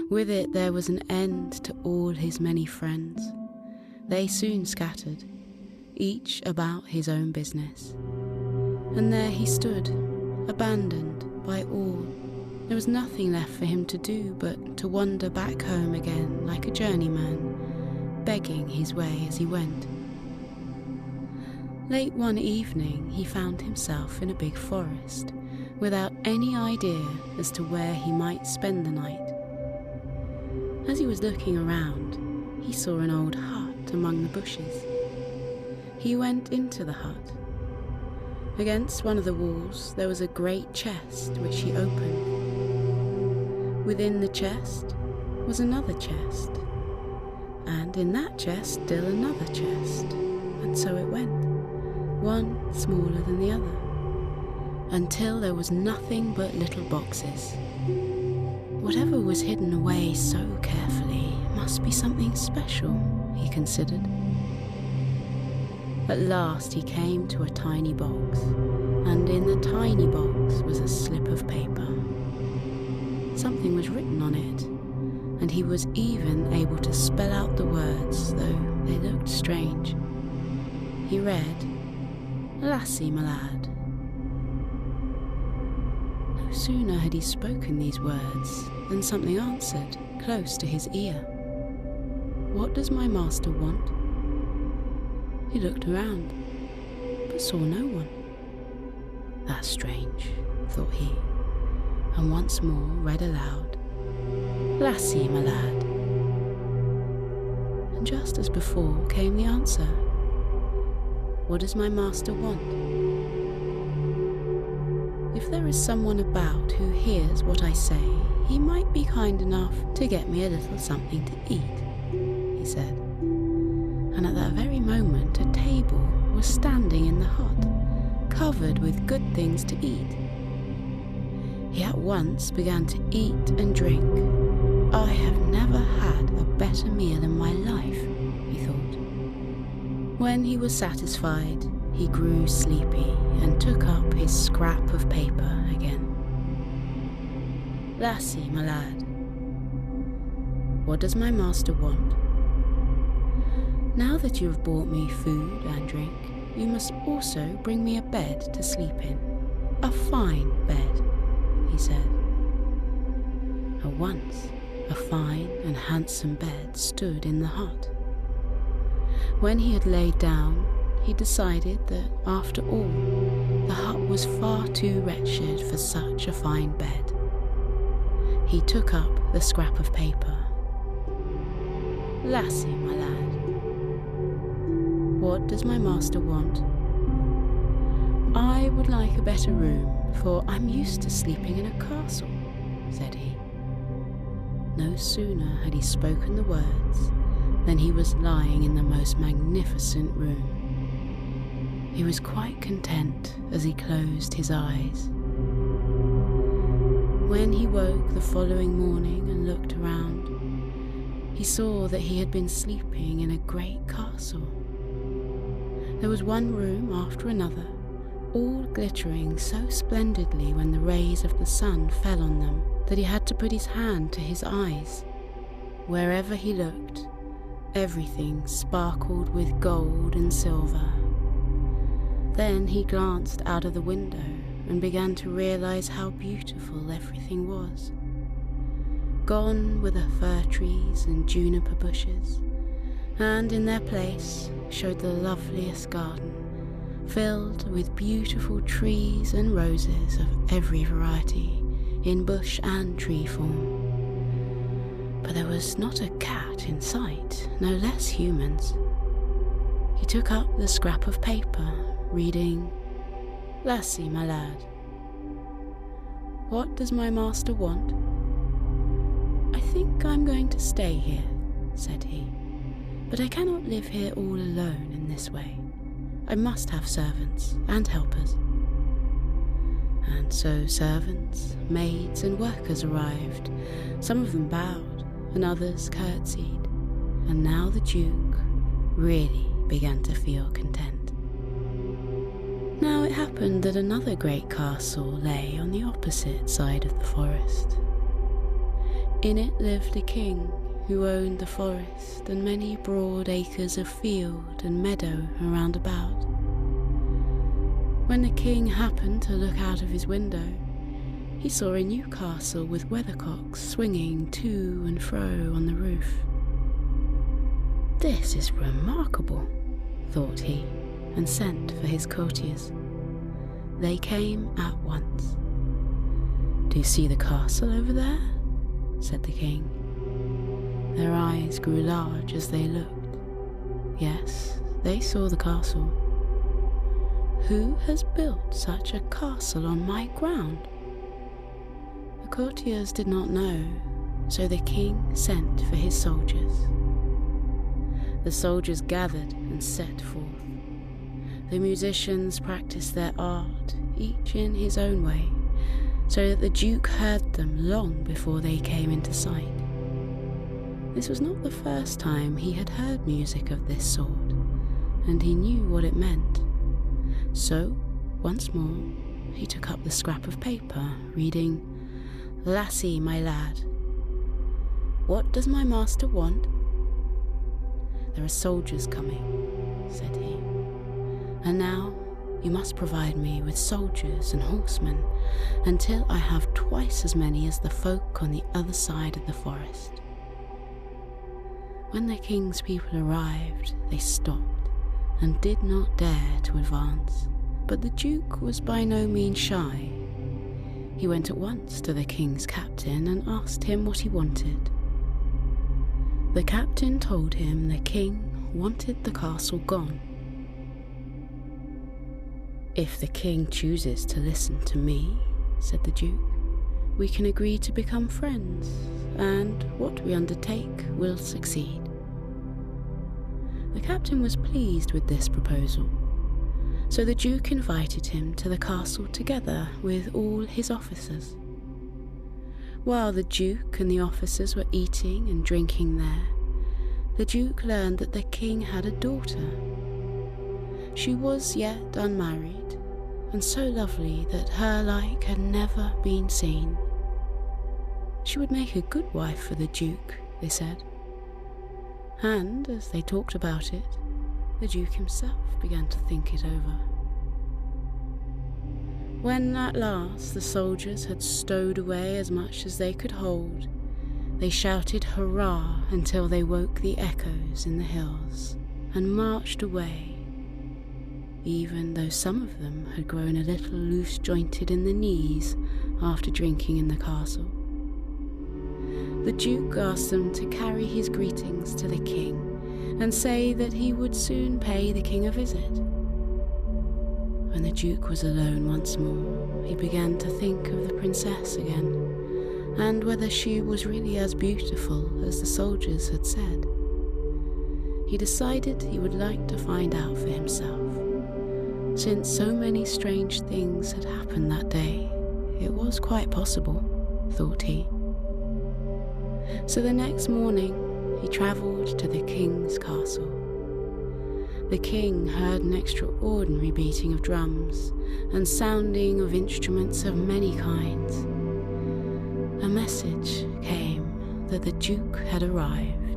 With it there was an end to all his many friends. They soon scattered, each about his own business. And there he stood, abandoned by all. There was nothing left for him to do but to wander back home again like a journeyman, begging his way as he went. Late one evening he found himself in a big forest, without any idea as to where he might spend the night. As he was looking around, he saw an old hut among the bushes. He went into the hut. Against one of the walls there was a great chest which he opened. Within the chest was another chest, and in that chest still another chest, and so it went, one smaller than the other, until there was nothing but little boxes. Whatever was hidden away so carefully must be something special, he considered. At last he came to a tiny box, and in the tiny box was a slip of paper. Something was written on it, and he was even able to spell out the words, though they looked strange. He read, "Lassie, my lad." No sooner had he spoken these words than something answered close to his ear. "What does my master want?" He looked around, but saw no one. "That's strange," thought he, and once more read aloud, "Lassie, my lad." And just as before came the answer, "What does my master want?" "If there is someone about who hears what I say, he might be kind enough to get me a little something to eat," he said. And at that very moment a table was standing in the hut, covered with good things to eat. He at once began to eat and drink. "I have never had a better meal in my life," he thought. When he was satisfied, he grew sleepy and took up his scrap of paper again. "Lassie, my lad, what does my master want?" "Now that you have brought me food and drink, you must also bring me a bed to sleep in, a fine bed," he said. At once, a fine and handsome bed stood in the hut. When he had laid down, he decided that, after all, the hut was far too wretched for such a fine bed. He took up the scrap of paper. "Lassie, my lad, what does my master want?" "I would like a better room, for I'm used to sleeping in a castle," said he. No sooner had he spoken the words than he was lying in the most magnificent room. He was quite content as he closed his eyes. When he woke the following morning and looked around, he saw that he had been sleeping in a great castle. There was one room after another, all glittering so splendidly when the rays of the sun fell on them that he had to put his hand to his eyes. Wherever he looked, everything sparkled with gold and silver. Then he glanced out of the window and began to realize how beautiful everything was. Gone were the fir trees and juniper bushes, and in their place showed the loveliest garden, filled with beautiful trees and roses of every variety, in bush and tree form. But there was not a cat in sight, no less humans. He took up the scrap of paper, reading, "Lassie, my lad, what does my master want?" "I think I'm going to stay here," said he, "but I cannot live here all alone in this way. I must have servants and helpers." And so servants, maids and workers arrived. Some of them bowed and others curtsied, and now the Duke really began to feel content. Now it happened that another great castle lay on the opposite side of the forest. In it lived a king who owned the forest and many broad acres of field and meadow around about. When the king happened to look out of his window, he saw a new castle with weathercocks swinging to and fro on the roof. "This is remarkable," thought he, and sent for his courtiers. They came at once. "Do you see the castle over there?" said the king. Their eyes grew large as they looked. Yes, they saw the castle. "Who has built such a castle on my ground?" The courtiers did not know, so the king sent for his soldiers. The soldiers gathered and set forth. The musicians practiced their art, each in his own way, so that the Duke heard them long before they came into sight. This was not the first time he had heard music of this sort, and he knew what it meant. So, once more, he took up the scrap of paper, reading, "Lassie, my lad, what does my master want?" "There are soldiers coming," said he, "and now you must provide me with soldiers and horsemen until I have twice as many as the folk on the other side of the forest." When the king's people arrived, they stopped and did not dare to advance, but the Duke was by no means shy. He went at once to the king's captain and asked him what he wanted. The captain told him the king wanted the castle gone. "If the king chooses to listen to me," said the Duke, "we can agree to become friends, and what we undertake will succeed." The captain was pleased with this proposal, so the Duke invited him to the castle together with all his officers. While the Duke and the officers were eating and drinking there, the Duke learned that the king had a daughter. She was yet unmarried, and so lovely that her like had never been seen. She would make a good wife for the Duke, they said. And as they talked about it, the Duke himself began to think it over. When at last the soldiers had stowed away as much as they could hold, they shouted hurrah until they woke the echoes in the hills, and marched away, even though some of them had grown a little loose-jointed in the knees after drinking in the castle. The Duke asked them to carry his greetings to the king and say that he would soon pay the king a visit. When the Duke was alone once more, he began to think of the princess again, and whether she was really as beautiful as the soldiers had said. He decided he would like to find out for himself. Since so many strange things had happened that day, it was quite possible, thought he. So the next morning, he travelled to the king's castle. The king heard an extraordinary beating of drums and sounding of instruments of many kinds. A message came that the Duke had arrived.